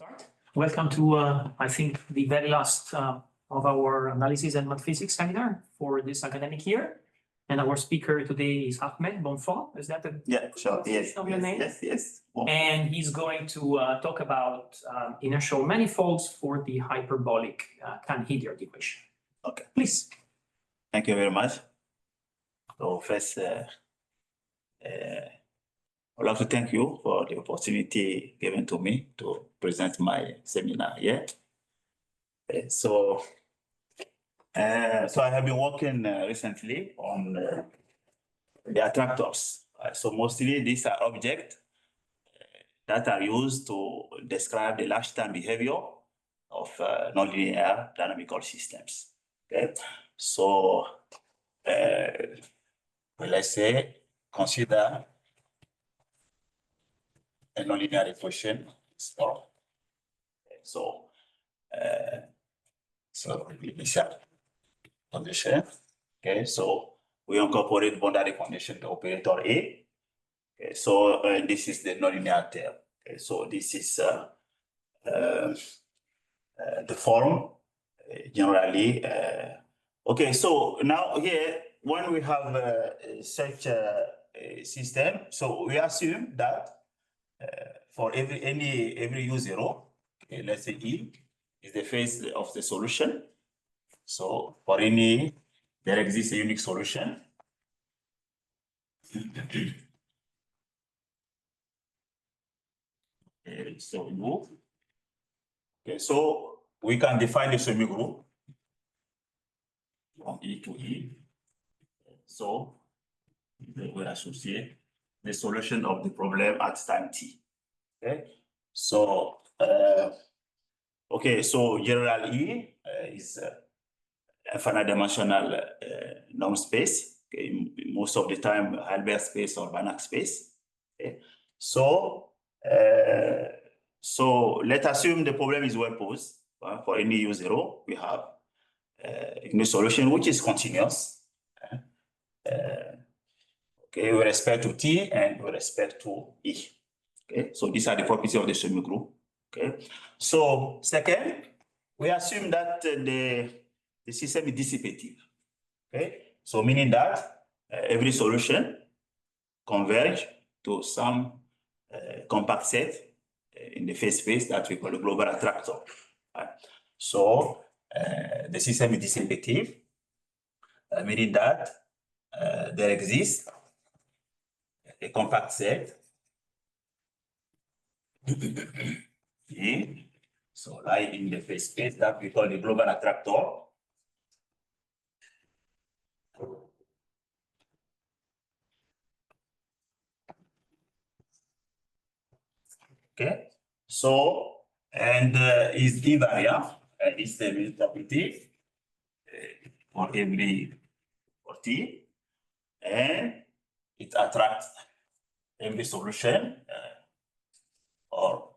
Start. Welcome to, I think, the very last of our analysis and math physics seminar for this academic year. And our speaker today is Ahmed Bonfoh. Is that the sure. Yes, of your name? Yes. And he's going to talk about inertial manifolds for the hyperbolic Cahn-Hilliard equation. Okay. Please. Thank you very much. So first, I'd like to thank you for the opportunity given to me to present my seminar here. So I have been working recently on the attractors. So mostly these are objects that are used to describe the lifetime behavior of nonlinear dynamical systems. Okay, so let's say consider a nonlinear equation. So the initial condition. Okay, so we incorporate boundary condition, the operator A. Okay, so this is the nonlinear term. Okay, so this is the form generally. Okay, so now here, when we have such a system, so we assume that for every U0, okay, let's say E is the phase of the solution. So for any, there exists a unique solution. Okay, so U. Okay, so we can define the semigroup from E to E. So we associate the solution of the problem at time t. Okay, so so general E is a finite-dimensional norm space. Okay, most of the time Hilbert space or Banach space. Okay, so let's assume the problem is well posed. For any U0, we have a new solution which is continuous. Okay, with respect to T and with respect to E. Okay, so these are the properties of the semigroup. Okay, so second, we assume that the system is dissipative. Okay, so meaning that every solution converge to some compact set in the phase space that we call the global attractor. So the system is dissipative, meaning that there exists a compact set. So lying in the phase space that we call the global attractor. Okay, so and is invariant, is the property for every T, and it attracts every solution or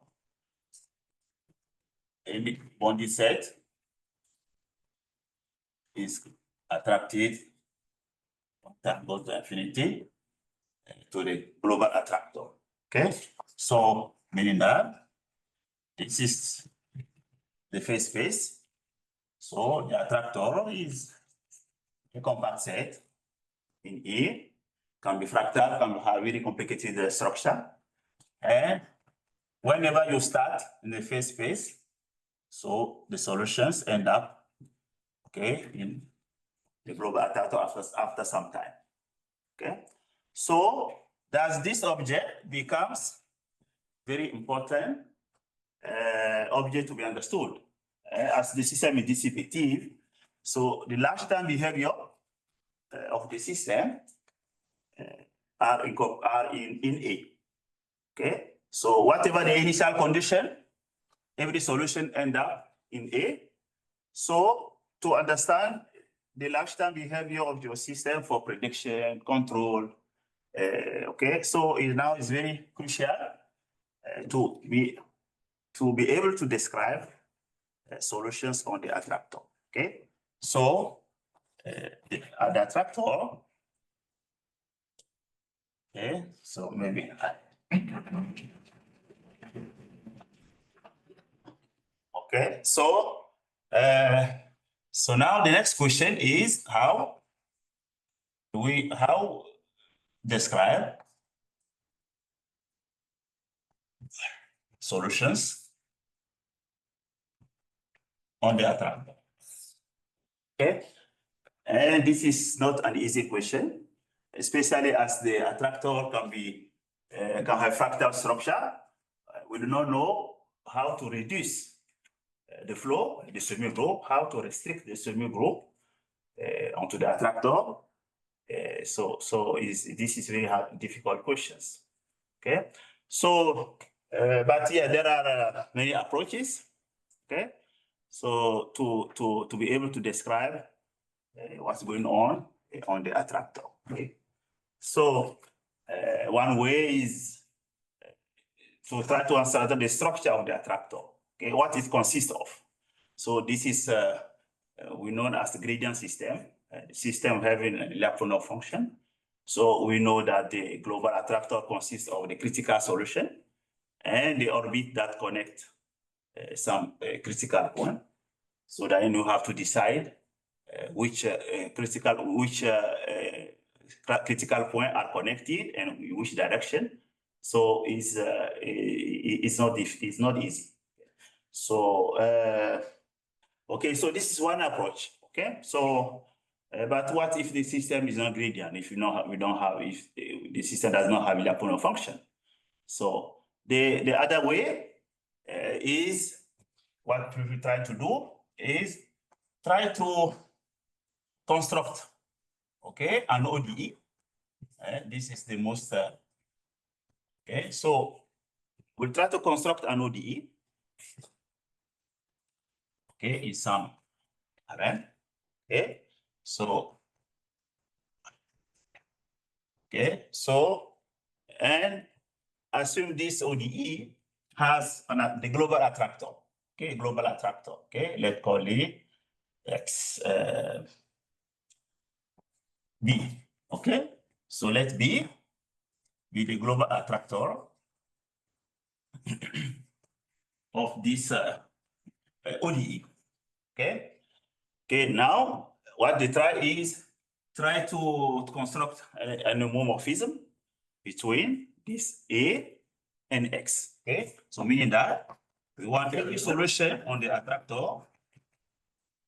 any bounded set is attracted from time goes to infinity to the global attractor. Okay, so meaning that this is the phase space. So the attractor is a compact set in E, can be fractal, can have very complicated structure. And whenever you start in the phase space, so the solutions end up, okay, in the global attractor after some time. Okay, so thus this object becomes very important object to be understood as the system is dissipative. So the lifetime behavior of the system are in A. Okay, so whatever the initial condition, every solution end up in A. So to understand the lifetime behavior of your system for prediction, control, okay, so it now is very crucial to be able to describe solutions on the attractor. Okay, so the attractor. Okay, so maybe Okay, so now the next question is how describe solutions on the attractor. Okay, and this is not an easy question, especially as the attractor can have fractal structure. We do not know how to reduce the flow, the semi-group, how to restrict the semi-group onto the attractor. This is really difficult questions. Okay, so but yeah, there are many approaches. Okay, so to be able to describe what's going on the attractor. Okay, so one way is to try to understand the structure of the attractor. Okay, what it consists of. So this is we know as the gradient system, system having an Lyapunov function. So we know that the global attractor consists of the critical solution and the orbit that connect some critical point. So then you have to decide which critical point are connected and in which direction. So it's not easy. So okay, so this is one approach. Okay, so but what if the system is not gradient? If if the system does not have a Lyapunov function? So the other way is what we try to do is try to construct, okay, an ODE. This is the most okay. So we'll try to construct an ODE. Okay, in some event. Okay, so okay, so and assume this ODE has the global attractor. Okay, global attractor. Okay, let's call it X B. Okay, so let B be the global attractor of this ODE. Okay. Okay. Now, what they try is to construct an homomorphism between this A and X. Okay. So meaning that we want every solution on the attractor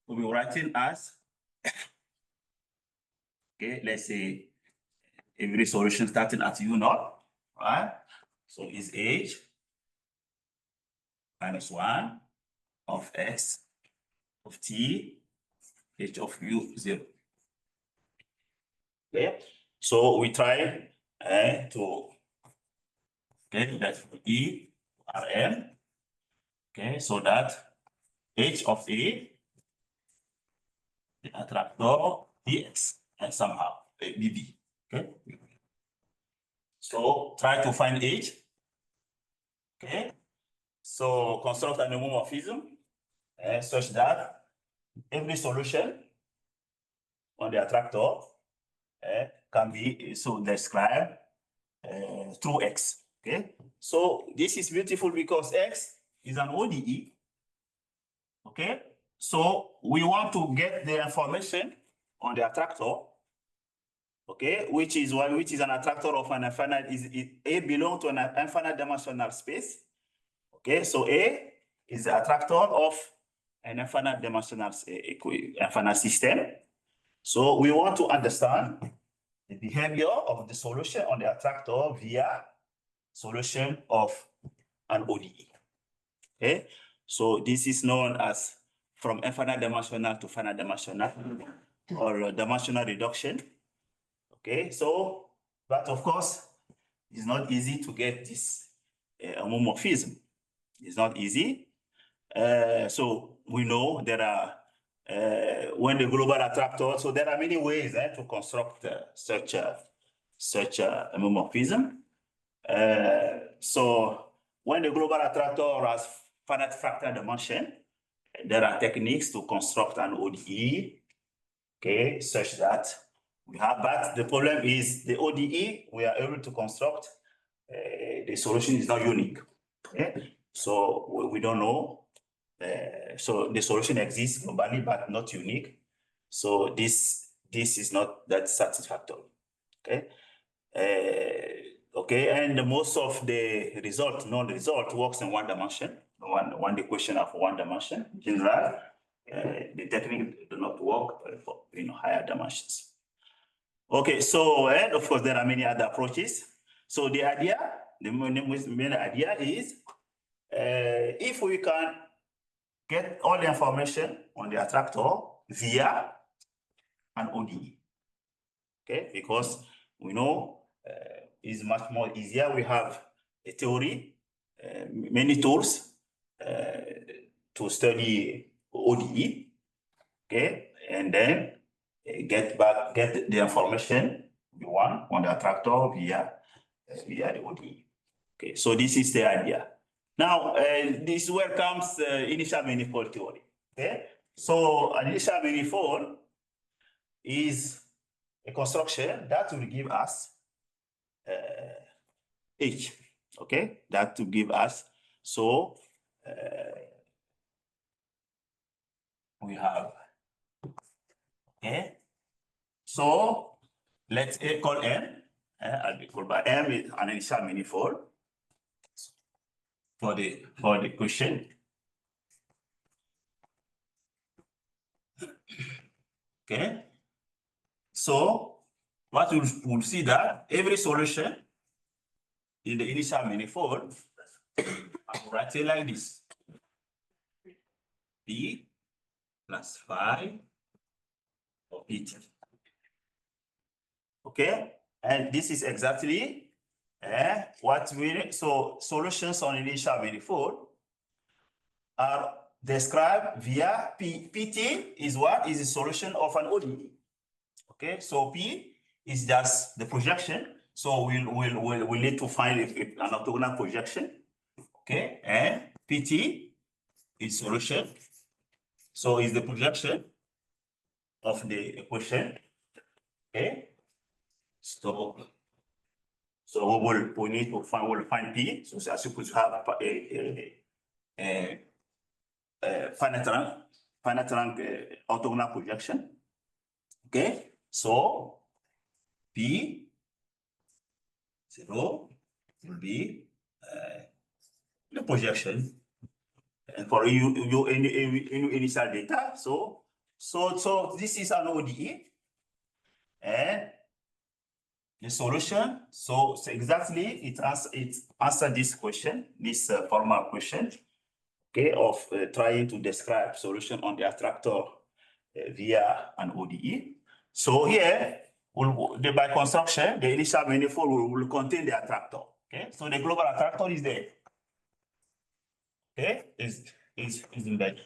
to be writing as okay. Let's say every solution starting at U0, right? So is H minus 1 of X of T H of U0. Okay, so we try to get that E Rm. Okay, so that H of A, the attractor dx, and somehow BB. Okay, so try to find H. Okay, so construct an homomorphism such that every solution on the attractor can be so described through X. Okay, so this is beautiful because X is an ODE. Okay, so we want to get the information on the attractor. Okay, which is an attractor of an infinite. A belongs to an infinite dimensional space. Okay, so A is the attractor of an infinite dimensional infinite system. So we want to understand the behavior of the solution on the attractor via solution of an ODE. Okay, so this is known as from infinite dimensional to finite dimensional or dimensional reduction. Okay, so but of course it's not easy to get this homomorphism. It's not easy. So we know there are when the global attractor, so there are many ways to construct such a homomorphism. So when the global attractor has finite fractal dimension, there are techniques to construct an ODE, okay, such that we have, but the problem is the ODE we are able to construct, the solution is not unique. Okay? So we don't know So the solution exists globally, but not unique. So this is not that satisfactory. Okay. Okay, and most of the known result works in one dimension, one equation of one dimension. In general, the technique do not work for higher dimensions. Okay, so and of course there are many other approaches. So the main idea is if we can get all the information on the attractor via an ODE. Okay, because we know it's much more easier. We have a theory, many tools to study ODE. Okay, and then get the information we want on the attractor via the ODE. Okay, so this is the idea. Now, this is where comes initial manifold theory. Okay, so an initial manifold is a construction that will give us H. Okay, that will give us, so we have, okay, so let's call M, I'll be called by M is an initial manifold for the question. Okay, so what we'll see that every solution in the initial manifold, I'll write it like this: P plus phi of PT. Okay, and this is exactly what we, so solutions on initial manifold are described via P. PT is what? Is a solution of an ODE. Okay, so P is just the projection. So we'll need to find an orthogonal projection. Okay, and PT is solution. So is the projection of the equation. Okay, so we need to find, we'll find P. So as you could have a finite rank orthogonal projection. Okay, so P 0 will be the projection, and for you initial data. So this is an ODE, and the solution. So exactly it answers this question, this formal question, okay, of trying to describe solution on the attractor via an ODE. So here, by construction, the initial manifold will contain the attractor. Okay, so the global attractor is there. Okay, is embedded.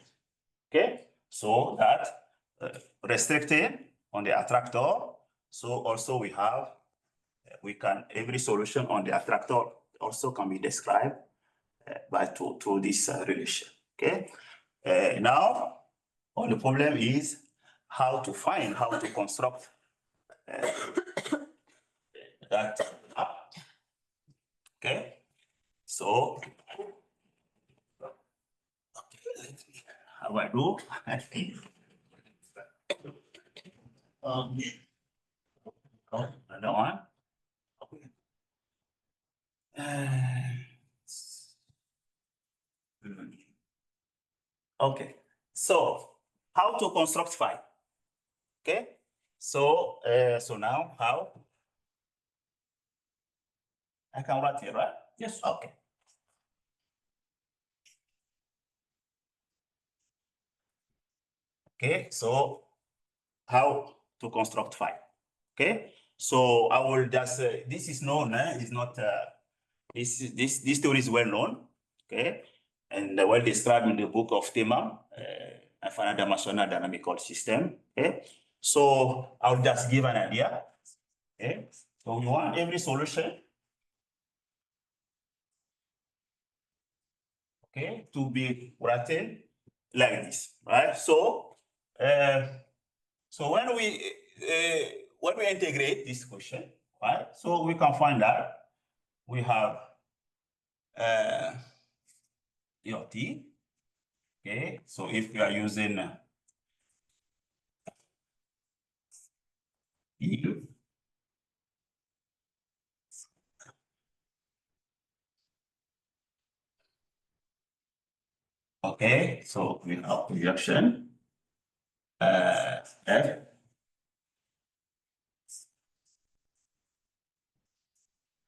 Okay, so that restricted on the attractor. So also we have, every solution on the attractor also can be described by through this relation. Okay, now the problem is how to construct that up. Okay, so how do I do? Another one. Okay, so how to construct phi? Okay, so now how I can write it, right? Yes. Okay. Okay, so how to construct phi? Okay, so I will just this is known. It's not this theory is well known. Okay, and well described in the book of Tema, a finite-dimensional dynamical system. Okay, so I'll just give an idea. Okay, so we want every solution, okay, to be written like this, right? So, so when we integrate this question, right? So we can find that we have E of t Okay, so if you are using E, okay, so we have projection F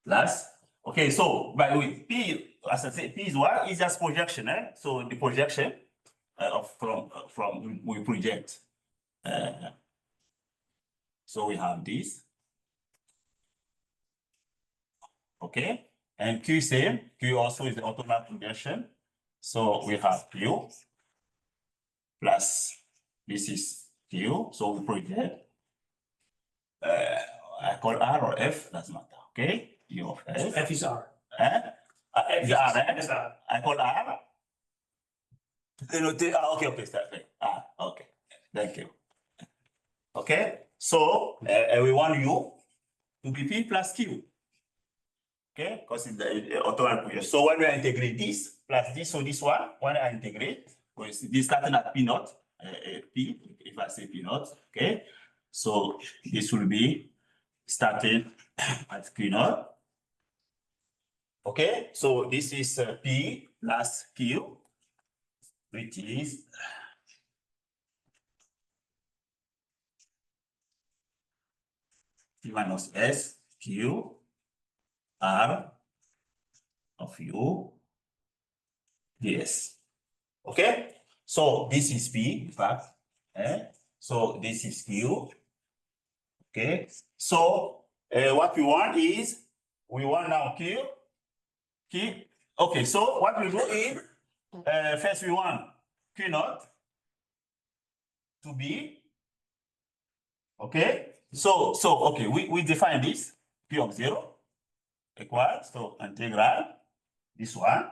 plus. Okay, so by the way, P, as I said, P is what? It's just projection, eh? So the projection from we project. So we have this. Okay, and Q same. Q also is the orthogonal projection. So we have Q plus this is Q. So we project. I call R or F, doesn't matter. Okay, U of F. F is R. F is R, F is R. I call R. Okay, okay, start. Okay, thank you. Okay, so we want U to be P plus Q. Okay, because it's the orthogonal projection. So when we integrate this plus this, so this one, when I integrate, because this starting at P naught, P, if I say P naught, okay, so this will be starting at Q naught. Okay, so this is P plus Q, which is P minus S Q R of U ds. Okay, so this is P, in fact. So this is Q. Okay, so what we want is we want now Q. Okay, so what we do is first we want Q naught to be. Okay, so okay, we define this P of 0 equals, so integral this one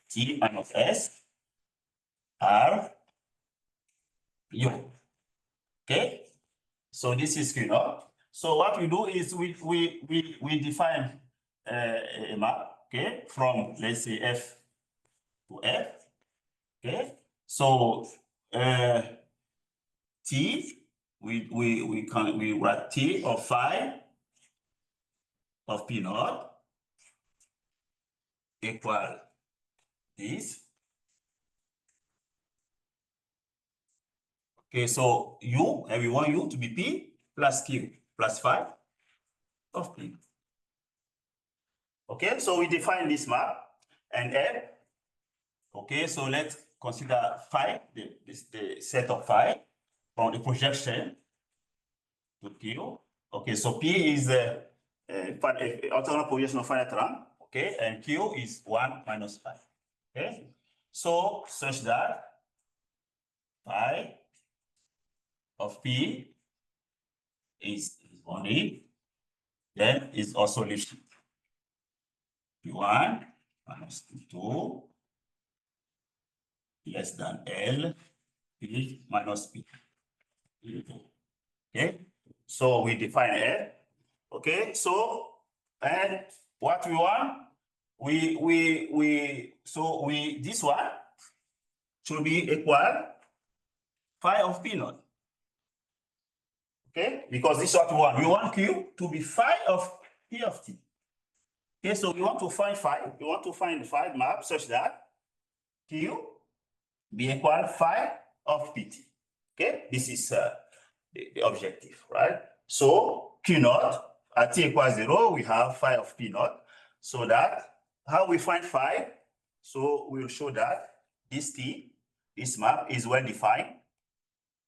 T minus S R U. Okay, so this is Q naught. So what we do is we define a map, okay, from let's say F to F. Okay, so T we write T of phi of P naught equal this. Okay, so U, and we want U to be P plus Q plus phi of P. Okay, so we define this map and F. Okay, so let's consider phi, the set of phi from the projection to Q. Okay, so P is the orthogonal projection of finite rank. Okay, and Q is 1 minus phi. Okay, so such that phi of P is only, then is also lifted. P1 minus P2 less than L P minus P. Okay, so we define L. Okay, so and what we want, this one should be equal phi of P naught. Okay, because this is what we want. We want Q to be phi of P of T. Okay, so we want to find phi. We want to find the phi map such that Q be equal phi of PT. Okay, this is the objective, right? So Q naught at T equals 0, we have phi of P naught. So that how we find phi, so we'll show that this T, this map is well defined.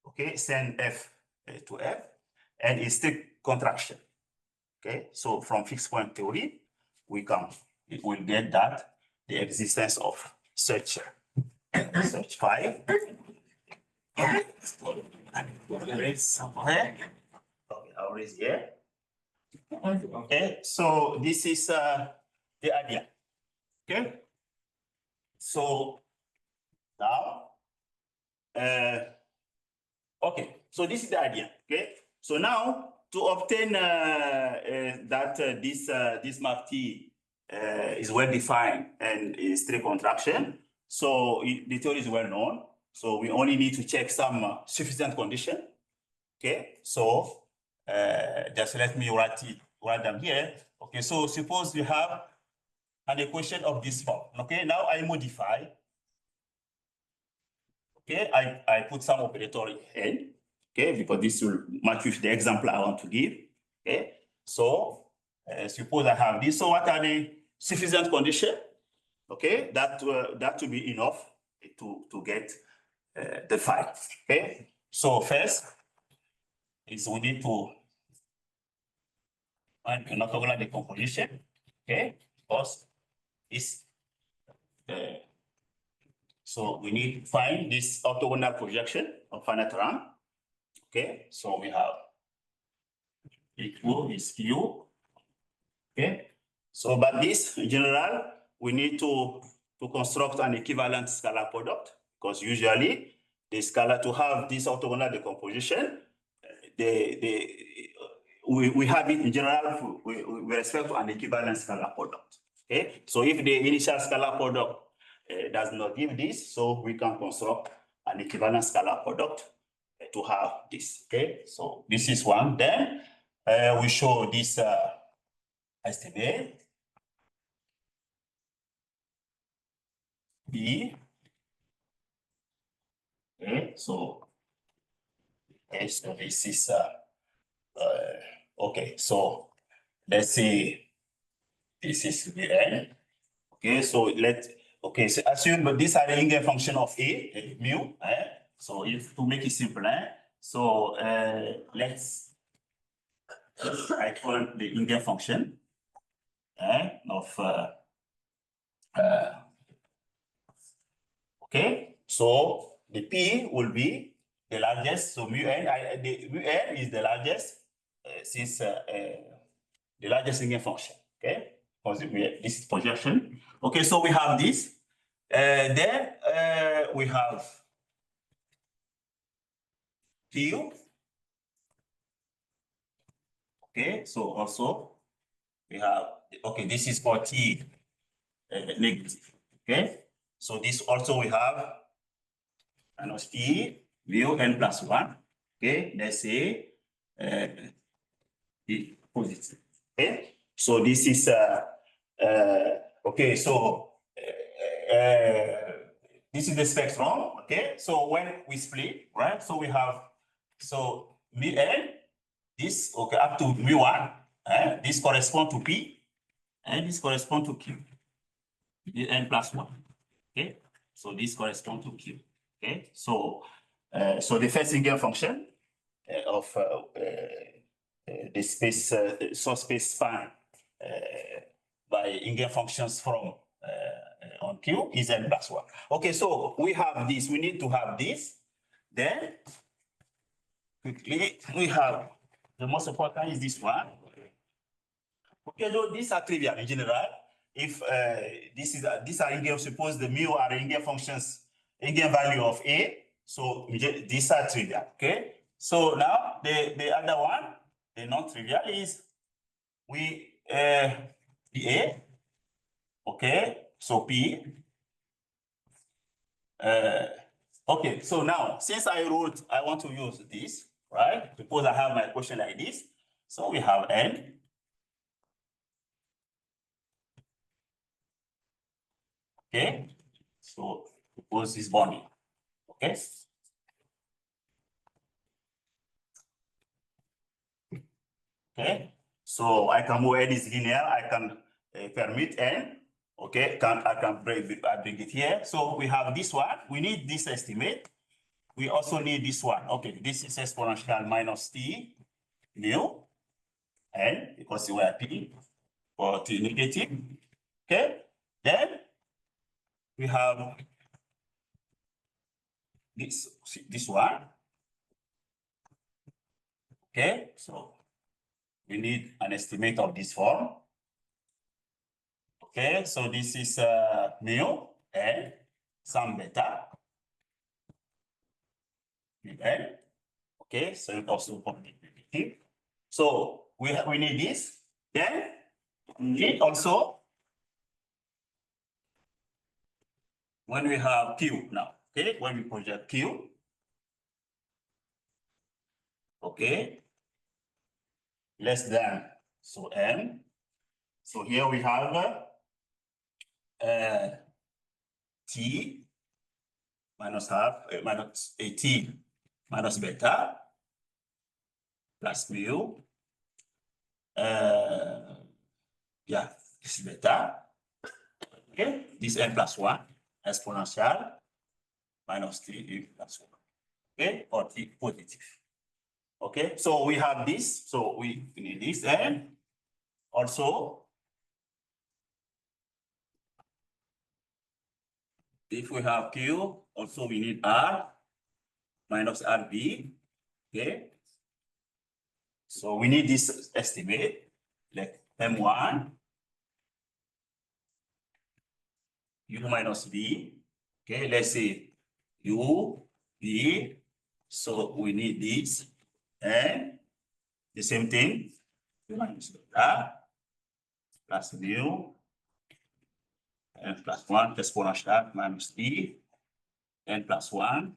Okay, send F to F, and it's strict contraction. Okay, so from fixed point theory, we will get that the existence of such phi. Okay, I'll raise here. Okay, so this is the idea. Okay, so now, okay, so this is the idea. Okay, so now to obtain that this map T is well defined and is strict contraction, So the theory is well known. So we only need to check some sufficient condition. Okay, so just let me write them here. Okay, so suppose you have an equation of this form. Okay, now I modify. Okay, I put some operator in. Okay, because this will match with the example I want to give. Okay, so suppose I have this. So what are the sufficient condition? Okay, that will be enough to get the phi. Okay, so first is we need to find an orthogonal decomposition. Okay, because this so we need to find this orthogonal projection of finite rank. Okay, so we have equal is Q. Okay, so but this in general we need to construct an equivalent scalar product, because usually the scalar to have this orthogonal decomposition, we have it in general with respect to an equivalent scalar product. Okay, so if the initial scalar product does not give this, so we can construct an equivalent scalar product to have this. Okay, so this is one. Then we show this estimate B. Okay, so this is okay. So let's see, this is Bn. Okay, so so assume that these are the eigenfunction of A, mu. So if to make it simple, so let's I call the eigenfunction of okay, so the P will be the largest. So mu n, the mu n is the largest since the largest eigenfunction. Okay, because this is projection. Okay, so we have this. Then we have Q. Okay, so also we have, okay, this is for T negative. Okay, so this also we have minus T mu n plus 1. Okay, let's say the positive. Okay, so this is okay, so this is the spectrum. Okay, so when we split, right, so we have, so mu n, this, okay, up to mu1, this correspond to P, and this correspond to Q, mu n plus 1. Okay, so this correspond to Q. Okay, so so the first eigenfunction of the space subspace span by eigenfunctions from on Q is n plus 1. Okay, so we have this, we need to have this. Then quickly we have the most important is this one. Okay, so these are trivial in general. If these are eigen, suppose the mu are eigenfunctions, eigenvalue of A, so these are trivial. Okay, so now the other one, the non-trivial, is we the A. Okay, so P. Okay, so now since I want to use this, right? Suppose I have my equation like this. So we have N. Okay, so suppose this bonding. Okay. Okay, so I can move N is linear. I can permit N. Okay, I can bring it here. So we have this one. We need this estimate. We also need this one. Okay, this is exponential minus T mu N, because we are P for T negative. Okay, then we have this one. Okay, so we need an estimate of this form. Okay, so this is mu N some beta N. Okay, so it also negative. So we need this. Then we need also when we have Q now, okay, when we project Q, okay, less than, so M. So here we have T minus half, minus T minus beta plus mu. Yeah, this is beta. Okay, this N plus 1 exponential minus T plus 1. Okay, or T positive. Okay, so we have this, so we need this, and also if we have Q, also we need R minus RB. Okay, so we need this estimate, like M1 U minus B. Okay, let's say U, B. So we need this, and the same thing, U minus beta plus mu, and plus 1 exponential minus E, and plus 1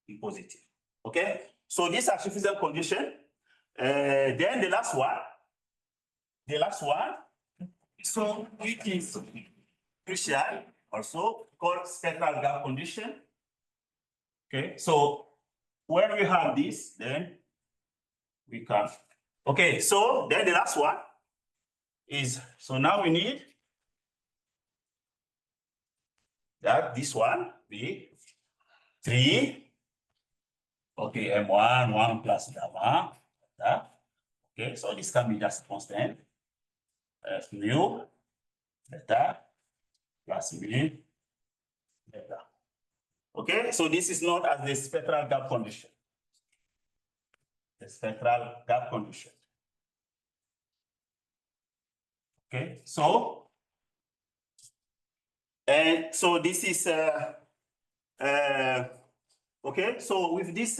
be positive. Okay, so these are sufficient conditions. Then the last one, so which is crucial, also called spectral gap condition. Okay, so when we have this, then we can. Okay, so then the last one is, so now we need that this one be 3. Okay, M1, 1 plus gamma. Okay, so this can be just constant. Mu, beta, plus mu, beta. Okay, so this is known as the spectral gap condition. The spectral gap condition. Okay, so, and so this is, okay, so with this,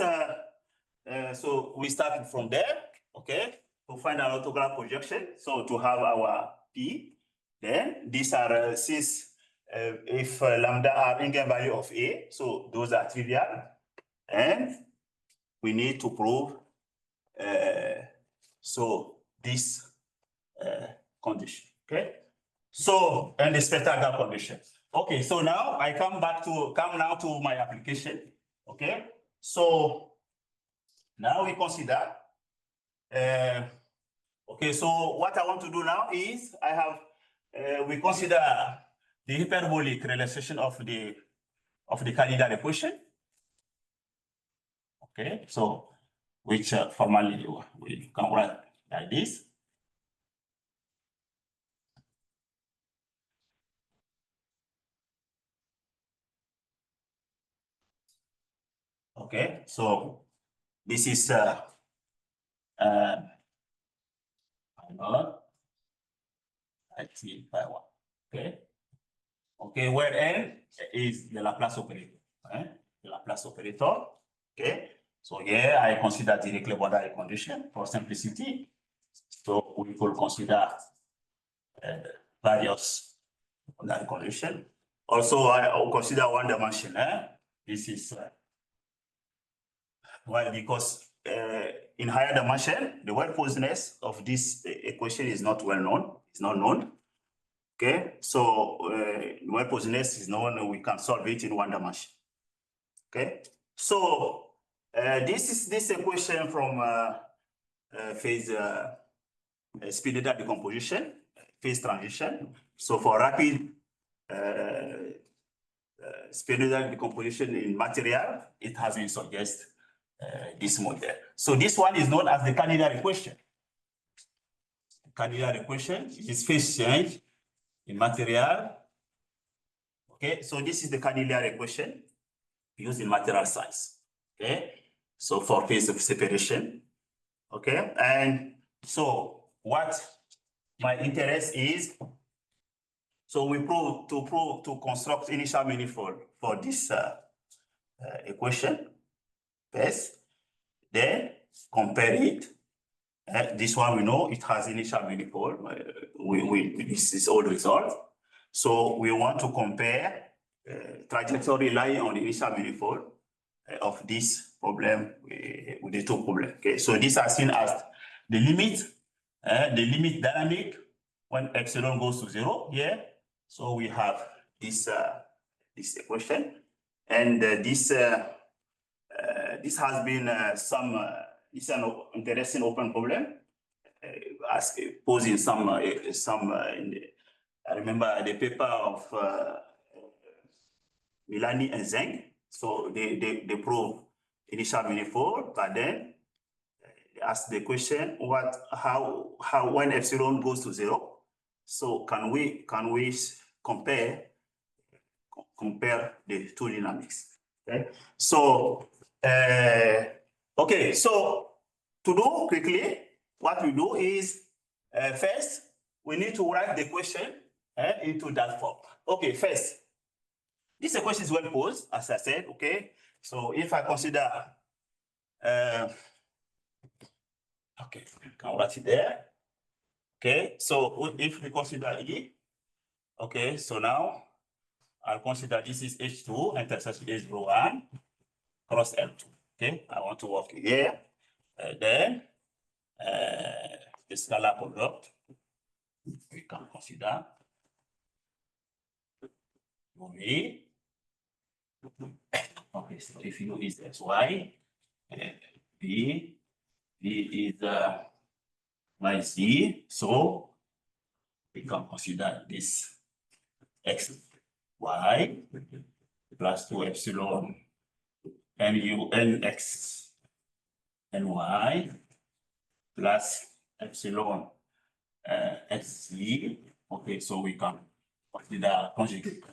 so we started from there, okay, to find an orthogonal projection. So to have our P, then these are, since if lambda are eigenvalue of A, so those are trivial, and we need to prove so this condition, okay? So, and the spectral gap condition. Okay, so now I come now to my application, okay? So now we consider, okay, so what I want to do now is I have, we consider the hyperbolic relaxation of the Cahn-Hilliard equation. Okay, so which formally we can write like this. Okay, so this is IT by 1. Okay. Okay, where N is the Laplace operator. The Laplace operator. Okay. So here I consider directly boundary condition for simplicity. So we could consider various boundary condition. Also, I will consider one dimension. This is why, because in higher dimension, the well-posedness of this equation is not well known. It's not known. Okay, so well-posedness is known. We can solve it in one dimension. Okay, so this is this equation from phase spinetta decomposition, phase transition. So for rapid spinetta decomposition in material, it has been suggested this model. So this one is known as the Cahn-Hilliard equation. Cahn-Hilliard equation is phase change in material. Okay, so this is the Cahn-Hilliard equation used in material science. Okay, so for phase of separation. Okay, and so what my interest is, so we to construct initial manifold for this equation first, then compare it. This one we know it has initial manifold. This is all result. So we want to compare trajectory lying on the initial manifold of this problem with the two problem. Okay, so these are seen as the limit dynamic when epsilon goes to 0 here. So we have this this equation, and this has been it's an interesting open problem as posing some I remember the paper of Milani and Zeng. So they prove initial manifold, but then they ask the question, how when epsilon goes to 0, so can we compare the two dynamics? Okay, so okay, so to do quickly, what we do is first we need to write the question into that form. Okay, first, this equation is well posed, as I said. Okay, so if I consider okay, can write it there. Okay, so if we consider E, okay, so now I'll consider this is H2 intersection H1 cross L2. Okay, I want to work here. Then the scalar product we can consider V. Okay, so if U is Xy, V is Y Z, so we can consider this X Y plus 2 epsilon mu n X and Y plus epsilon X Z. Okay, so we can consider conjugate.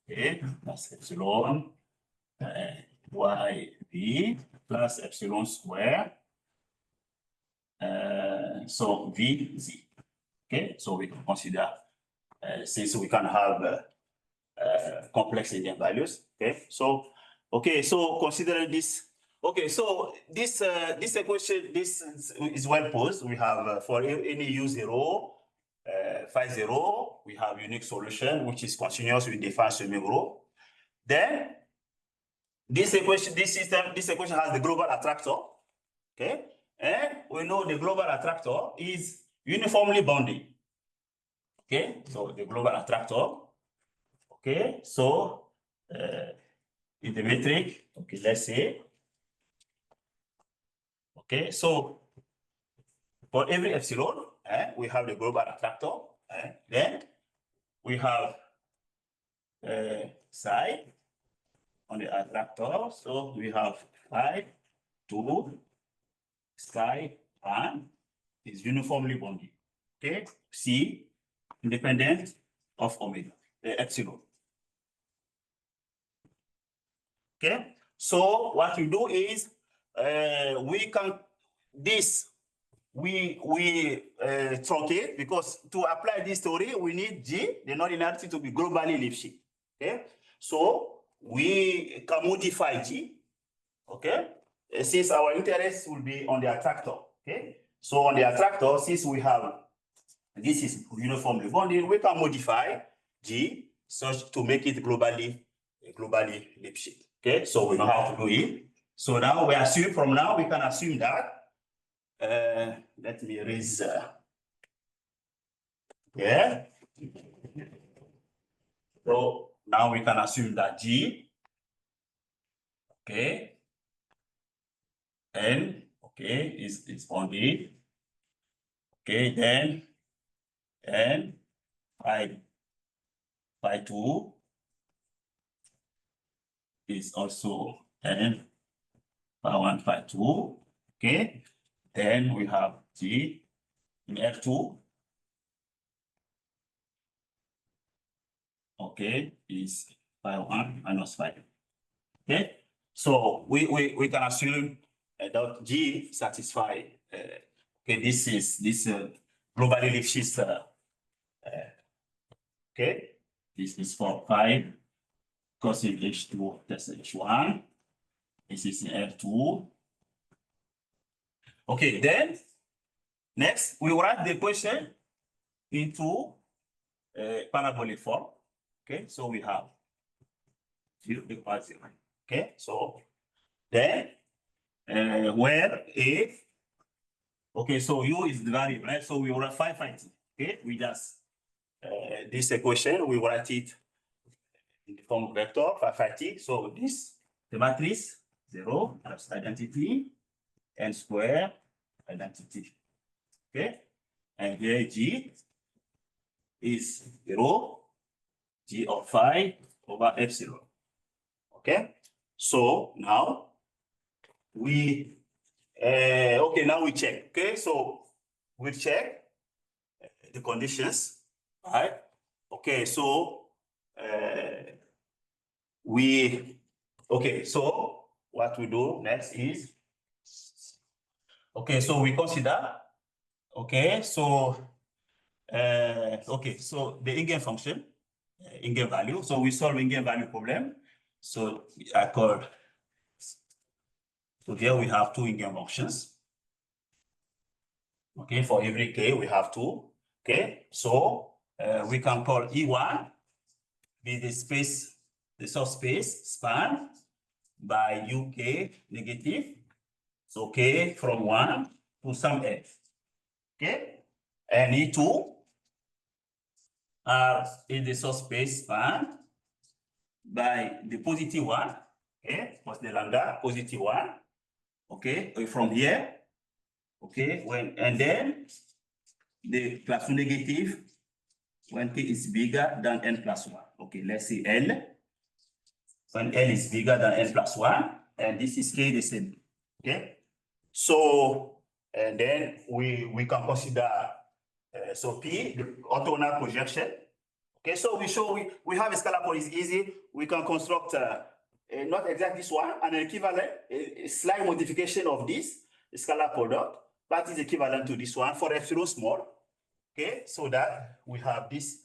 Okay, plus epsilon Y V plus epsilon square. So V Z. Okay, so we can consider since we can have complex eigenvalues. Okay, so considering this. Okay, so this equation is well posed. We have for any U0, phi 0, we have unique solution which is continuous with defined semi-group. Then this equation has the global attractor. Okay, and we know the global attractor is uniformly bounded. Okay, so the global attractor. Okay, so in the metric, okay, let's say, okay, so for every epsilon, we have the global attractor. Then we have psi on the attractor. So we have phi 2 psi 1 is uniformly bounded. Okay, C independent of omega, epsilon. Okay, so what we do is we can truncate, because to apply this theory we need G, the non-linearity, to be globally Lipschitz. Okay, so we can modify G. Okay, since our interest will be on the attractor. Okay, so on the attractor, since we have this is uniformly bounded, we can modify G such to make it globally Lipschitz. Okay, so we know how to do it. So now we assume, from now we can assume that, let me erase, yeah. So now we can assume that G, okay, N, okay, is bounded. Okay, then N, phi 2 is also N, phi 1, phi 2. Okay, then we have G in F2. Okay, is phi 1 minus phi 2. Okay, so we can assume that G satisfy. Okay, this globally Lipschitz. Okay, this is for phi cosine H2 plus H1. This is in F2. Okay, then next we write the equation into parabolic form. Okay, so we have 0 equals 0. Okay, so then where A, okay, so U is the variable, right? So we will have 550. Okay, we just this equation, we write it in the form of vector 550. So this, the matrix 0 plus identity n square identity. Okay, and here G is 0, G of phi over epsilon. Okay, so now we okay, now we check. Okay, so we check the conditions, right? Okay, so so what we do next is, okay, so we consider, okay, so so the eigenfunction, eigenvalue. So we solve eigenvalue problem. So I call, so here we have two eigenfunctions. Okay, for every k we have two. Okay, so we can call E1 be the space, the subspace spanned by UK negative. So k from 1 to some f. Okay, and E2 are in the subspace spanned by the positive 1. Okay, what's the lambda? Positive 1. Okay, from here. Okay, and then the plus 2 negative when k is bigger than n plus 1. Okay, let's say L. When L is bigger than n plus 1, and this is k the same. Okay, so and then we can consider so P, the orthogonal projection. Okay, so we have a scalar code is easy. We can construct not exactly this one, an equivalent, a slight modification of this scalar product, but is equivalent to this one for epsilon small. Okay, so that we have this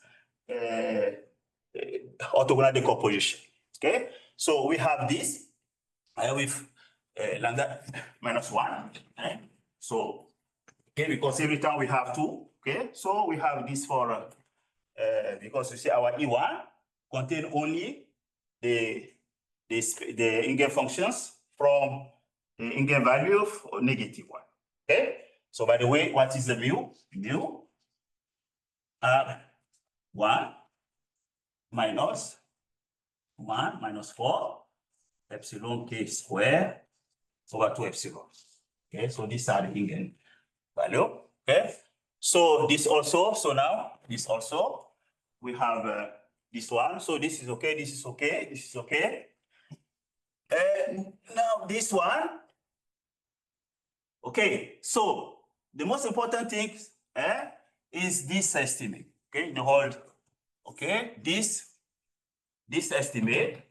orthogonal decomposition. Okay, so we have this with lambda minus 1. So okay, because every time we have 2. Okay, so we have this for because you see our E1 contain only the eigenfunctions from the eigenvalue of negative 1. Okay, so by the way, what is the mu? Mu R1 minus 1 minus 4 epsilon k square over 2 epsilon. Okay, so these are the eigenvalue. Okay, so this also, so now this also, we have this one. So this is okay, this is okay, this is okay. Now this one, okay, so the most important thing is this estimate. Okay, the whole, okay, this estimate.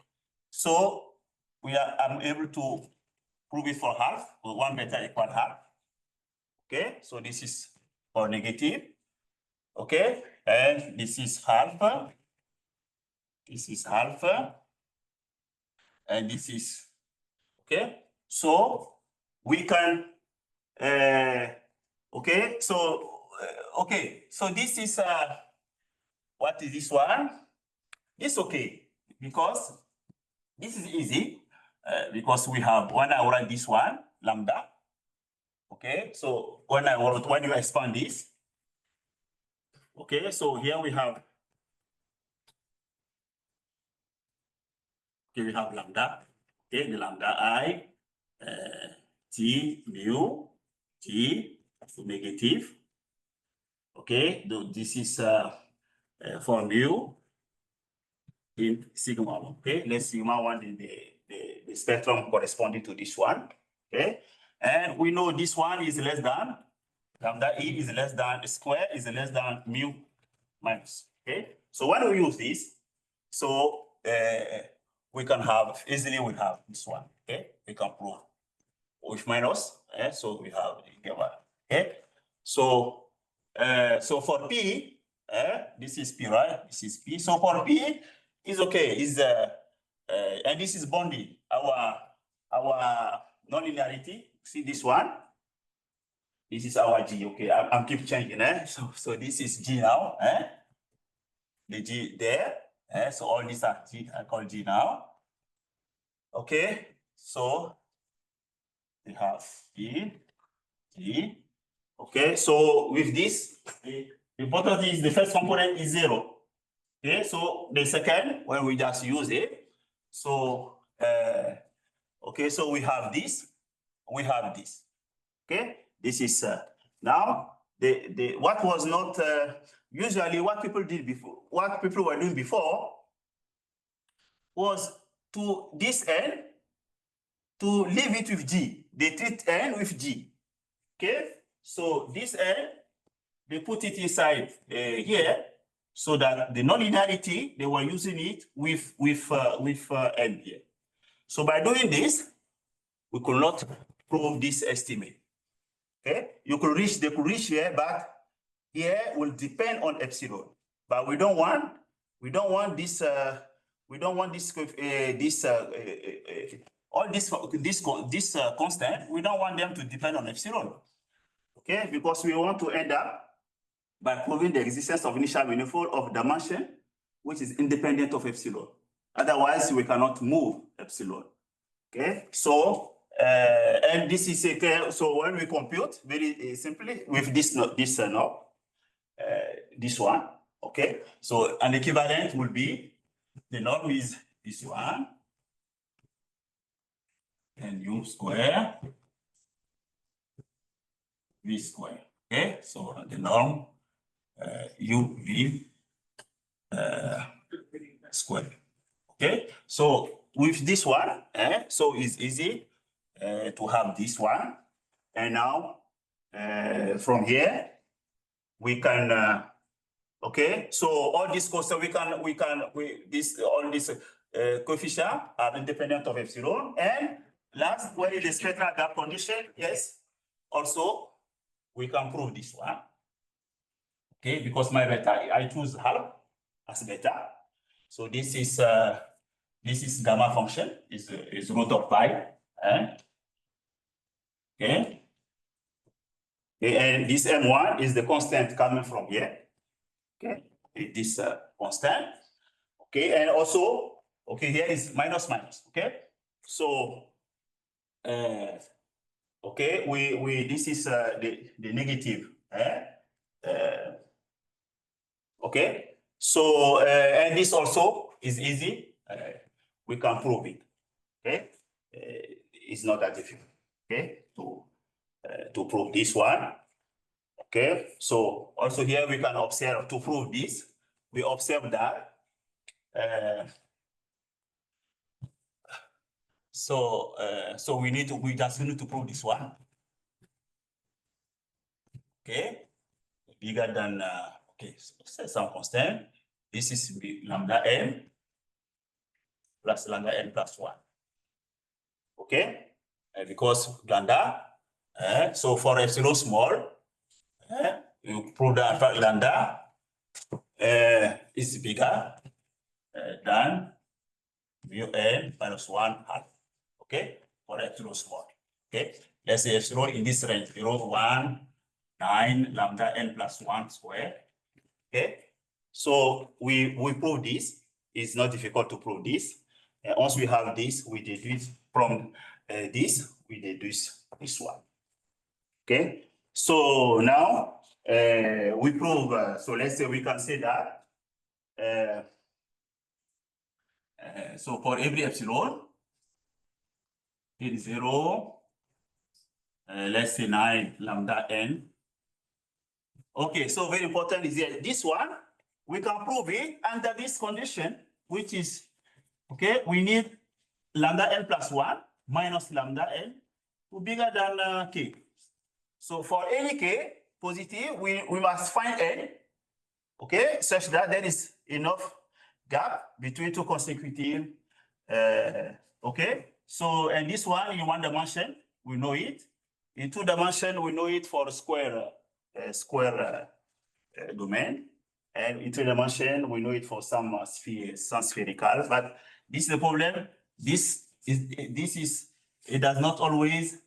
So I'm able to prove it for half, or 1 beta equal half. Okay, so this is for negative. Okay, and this is half. This is half. And this is, okay. So we can, okay, so, okay, so this is, what is this one? It's okay, because this is easy, because we have, when I write this one, lambda, okay, so when you expand this, okay, so here we have, okay, we have lambda, okay, the lambda I, T mu, T, so negative, okay, this is for mu in sigma 1, okay, let sigma 1 in the spectrum corresponding to this one, okay, and we know this one is less than, lambda E is less than, square is less than mu minus, okay, so when we use this, so we can have, easily we have this one, okay, we can prove with minus, so we have, okay, so so for P, this is P, right? This is P. So for P is okay. Is and this is bounding our nonlinearity. See this one. This is our G. Okay, I'm keep changing. So this is G now. The G there. So all these are G. I call G now. Okay, so we have E, G. Okay, so with this, the important is the first component is 0. Okay, so the second, when we just use it, so okay, so we have this, we have this. Okay, this is now the what was not usually what people did before, what people were doing before was to this n to leave it with G. They treat n with G. Okay, so this n they put it inside here so that the nonlinearity they were using it with n here. So by doing this, we could not prove this estimate. Okay, they could reach here, but here will depend on epsilon. But we don't want this all this constant. We don't want them to depend on epsilon. Okay, because we want to end up by proving the existence of initial manifold of dimension which is independent of epsilon. Otherwise, we cannot move epsilon. Okay, so and this is a so when we compute very simply with this one. Okay, so an equivalent will be the norm is this one and u square v square. Okay, so the norm u v square. Okay, so with this one, so it's easy to have this one, and now from here we can okay, so all these constant all these coefficients are independent of epsilon, and last, what is the spectral gap condition? Yes, also we can prove this one. Okay, because my beta, I choose half as beta, so this is gamma function is root of pi. Okay. And this m1 is the constant coming from here. Okay, this constant. Okay, and also, okay, here is minus minus. Okay, so okay, we this is the negative. Okay, so and this also is easy. We can prove it. Okay, it's not that difficult. Okay, to prove this one. Okay, so also here we can observe to prove this. We observe that. So we just need to prove this one. Okay, bigger than okay, so set some constant. This is lambda n plus lambda n plus 1. Okay, because lambda, so for epsilon small, you prove that lambda is bigger than mu n minus 1 half. Okay, for epsilon small. Okay, let's say epsilon in this range 0, 1, 9 lambda n plus 1 square. Okay, so we prove this. It's not difficult to prove this. Once we have this, we deduce from this, we deduce this one. Okay, so now we prove, so let's say we can say that so for every epsilon, it is 0, let's say 9 lambda n. Okay, so very important is here. This one, we can prove it under this condition, which is, okay, we need lambda n plus 1 minus lambda n to bigger than k. So for any k positive, we must find n, okay, such that there is enough gap between two consecutive, okay. So, and this one in one dimension, we know it. In two dimension, we know it for square domain. And in three dimension, we know it for some spherical. But this is the problem. It does not always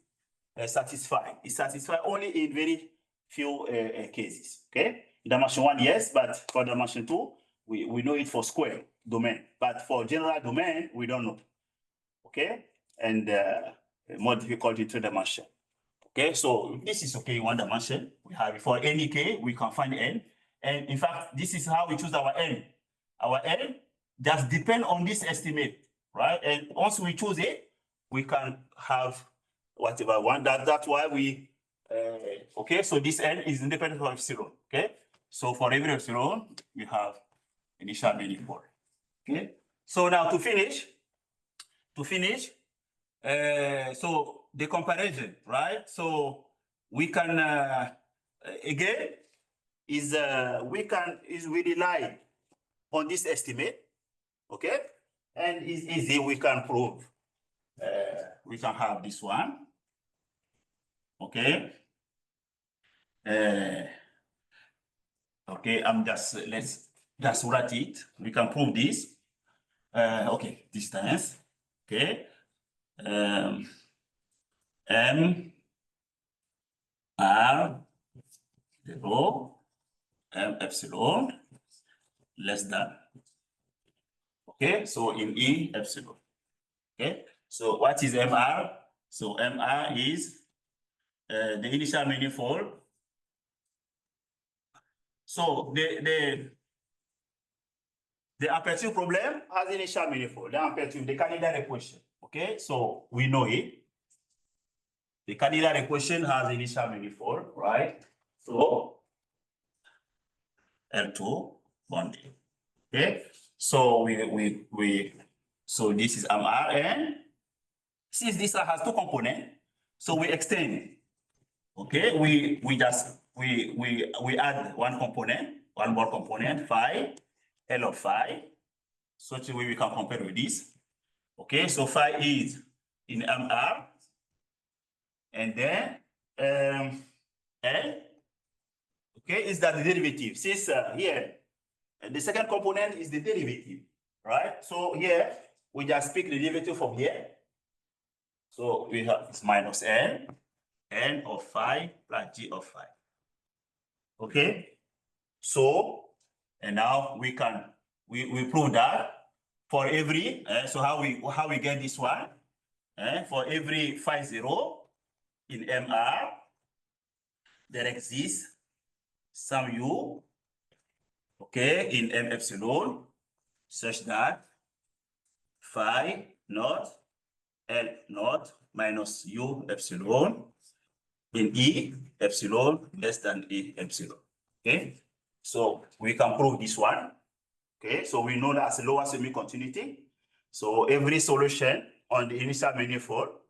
satisfy. It satisfies only in very few cases. Okay, dimension 1, yes, but for dimension 2, we know it for square domain. But for general domain, we don't know. okay, and more difficult in 2-dimension. Okay, so this is okay in 1 dimension. We have for any k, we can find n. And in fact, this is how we choose our n. Our n just depend on this estimate, right? And once we choose it, we can have whatever one. That's why we, okay, so this n is independent of epsilon, okay? So for every epsilon, we have initial manifold, okay? So now to finish, so the comparison, right? So we can again we rely on this estimate, okay? And it's easy. We can prove. We can have this one, okay? Okay, let's just write it. We can prove this. Okay, distance. Okay. M R 0 M epsilon less than. Okay, so in E epsilon. Okay, so what is MR? So MR is the initial manifold. So the aperture problem has initial manifold. The aperture, the Cahn-Hilliard equation. Okay, so we know it. The Cahn-Hilliard equation has initial manifold, right? So L2 bonding. Okay, so so this is MR, and since this has 2 components, so we extend. Okay, we add one more component, phi, L of phi, such a way we can compare with this. Okay, so phi is in MR, and then L, okay, is that the derivative. Since here, the second component is the derivative, right? So here, we just pick the derivative from here. So we have this minus N of phi plus G of phi. Okay, so, and now we can, we prove that for every, so how we get this one, for every phi 0 in MR, there exists some U, okay, in M epsilon, such that phi naught L naught minus U epsilon in E epsilon less than E epsilon, okay? So we can prove this one, okay? So we know that's a lower semi-continuity. So every solution on the initial manifold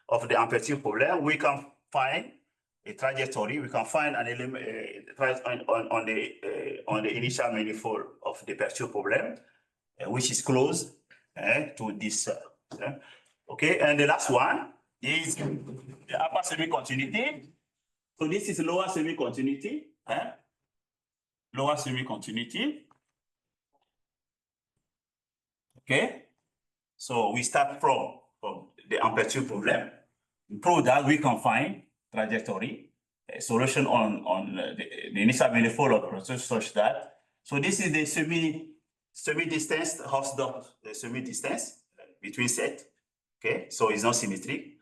of the aperture problem, we can find a trajectory. We can find an element on the initial manifold of the aperture problem, which is close to this. Okay, and the last one is the upper semi-continuity. So this is lower semi-continuity. Lower semi-continuity. Okay, so we start from the aperture problem. We prove that we can find trajectory, a solution on the initial manifold of process such that. So this is the semi-distance Hausdorff semi-distance between set. Okay, so it's not symmetric.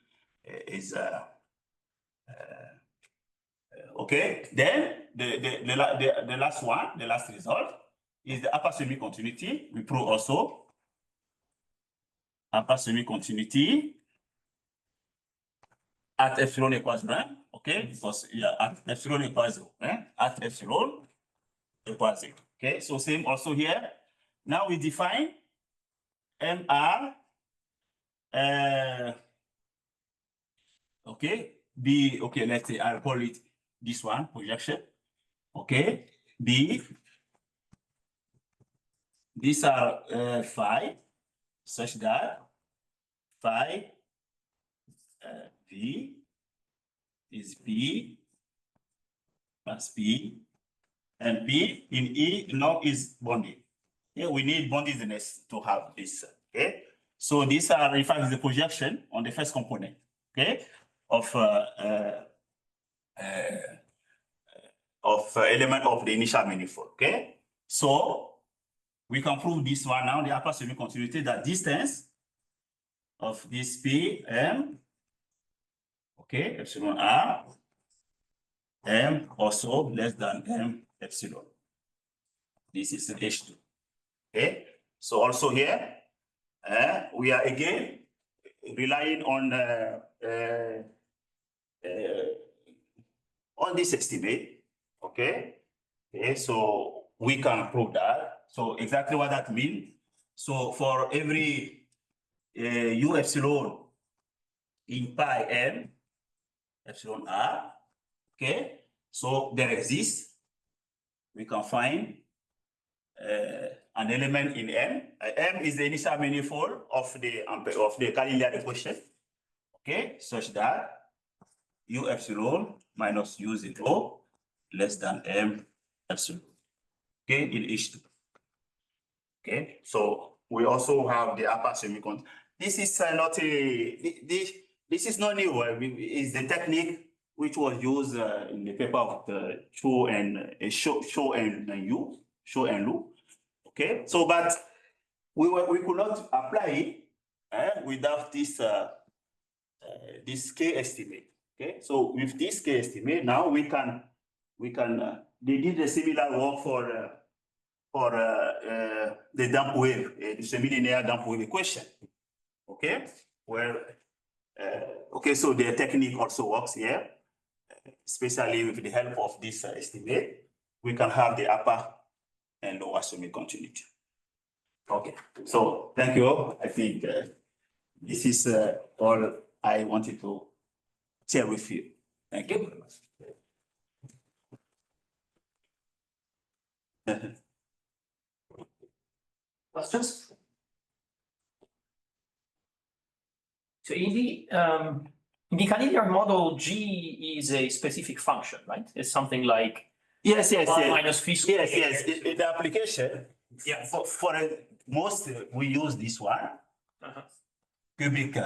Okay, then the last one, the last result is the upper semi-continuity. We prove also upper semi-continuity at epsilon equals 1. Okay, because at epsilon equals 0. At epsilon equals 0. Okay, so same also here. Now we define MR. Okay, B, okay, let's say I'll call it this one, projection. Okay, B, these are phi, such that phi V is B plus B, and B in E now is bonding. Yeah, we need boundedness to have this. Okay, so these are, in fact, the projection on the first component. Okay, of element of the initial manifold. Okay, so we can prove this one now, the upper semi-continuity, that distance, of this P M, okay, epsilon R, M also less than M epsilon. This is H2. Okay, so also here, we are again relying on this estimate. Okay, so we can prove that. So exactly what that means. So for every U epsilon in pi M epsilon R, okay, so there exists, we can find an element in M. M is the initial manifold of the Cahn-Hilliard equation, okay, such that U epsilon minus U zero less than M epsilon, okay, in H2. Okay, so we also have the upper semiconductor. This is not this is not new. It's the technique which was used in the paper of the Cho and Lu. Okay, so but we could not apply it without this this K estimate. Okay, so with this K estimate, now we can they did a similar work for the damp wave, the semi-linear damp wave equation. Okay, where okay, so the technique also works here, especially with the help of this estimate. We can have the upper and lower semi-continuity. Okay, so thank you all. I think this is all I wanted to share with you. Thank you very much. Questions? So in the Cahn-Hilliard model, G is a specific function, right? It's something like yes, minus phi squared. Yes. In the application, yeah, for most we use this one, cubic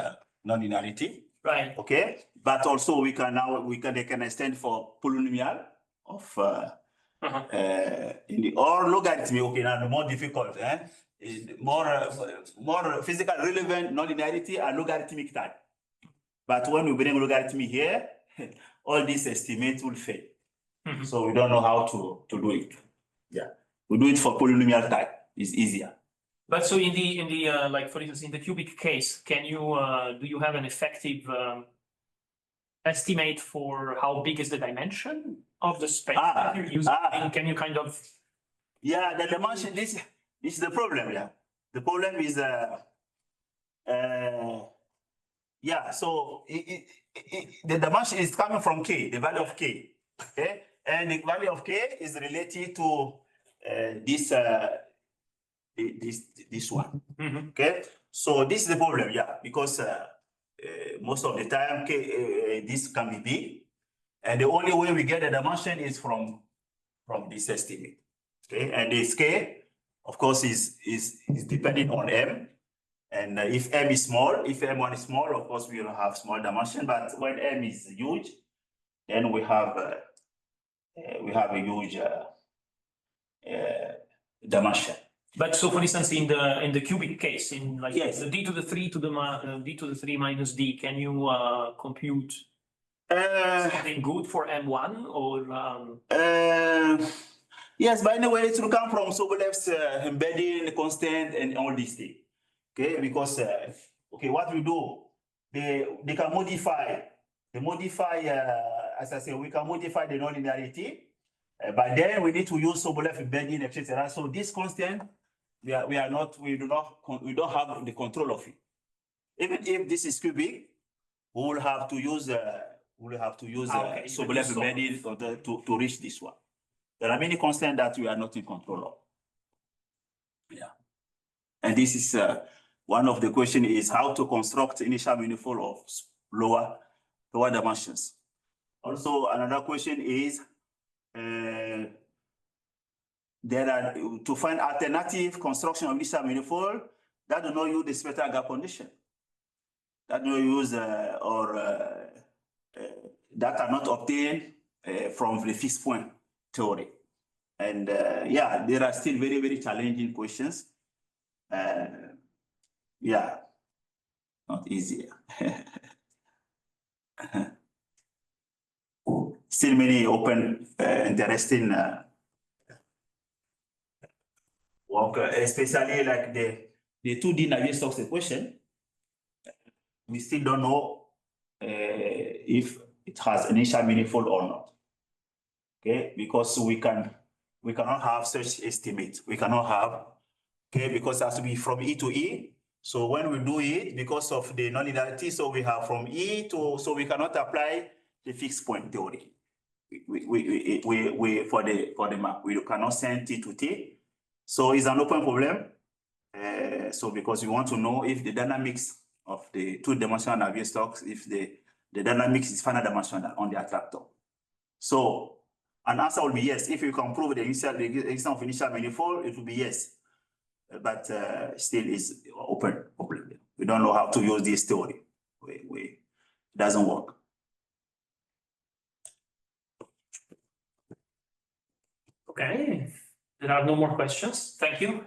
nonlinearity. Right. Okay, but also they can extend for polynomial of in the or logarithmic. Okay, now the more difficult, more physical relevant nonlinearity and logarithmic type. But when we bring logarithmic here, all these estimates will fail. So we don't know how to do it. Yeah, we do it for polynomial type. It's easier. But so in the like for instance in the cubic case, can you do you have an effective estimate for how big is the dimension of the space that you're using? Can you kind of? Yeah, the dimension. This is the problem. Yeah, the problem is yeah. So the dimension is coming from K, the value of K. Okay, and the value of K is related to this one. Okay, so this is the problem. Yeah, because most of the time this can be big, and the only way we get the dimension is from this estimate. Okay, and the scale, of course, is depending on M. And if M is small, if M1 is small, of course, we will have small dimension. But when M is huge, then we have a huge dimension. But so, for instance, in the cubic case, in like yes. the d to the 3 to the d to the 3 minus d, can you compute something good for M1 or? Yes, but anyway, it will come from Sobolev's embedding constant and all these things. Okay, because okay, what we do, they can modify. They modify, as I say, we can modify the nonlinearity, but then we need to use Sobolev embedding, etc. So this constant, we don't have the control of it. Even if this is cubic, we will have to use Sobolev embedding to reach this one. There are many constants that we are not in control of. Yeah, and this is one of the questions is how to construct initial manifold of lower dimensions. Also, another question is there are to find alternative construction of initial manifold that do not use the spectral gap condition, that do not use that are not obtained from the fixed point theory. And yeah, there are still very, very challenging questions. Yeah. not easier. Still many open, interesting work, especially like the 2D Navier-Stokes equation. We still don't know if it has initial manifold or not. Okay, because we cannot have such estimate. We cannot have, okay, because it has to be from E to E. So when we do it, because of the nonlinearity, so we have from E to, so we cannot apply the fixed point theory. We for the map, we cannot send T to T. So it's an open problem. So because we want to know if the dynamics of the two-dimensional Navier-Stokes, if the dynamics is finite dimensional on the attractor. So an answer will be yes. If you can prove the existence of initial manifold, it will be yes. But still is open problem. We don't know how to use this theory. It doesn't work. Okay, there are no more questions. Thank you.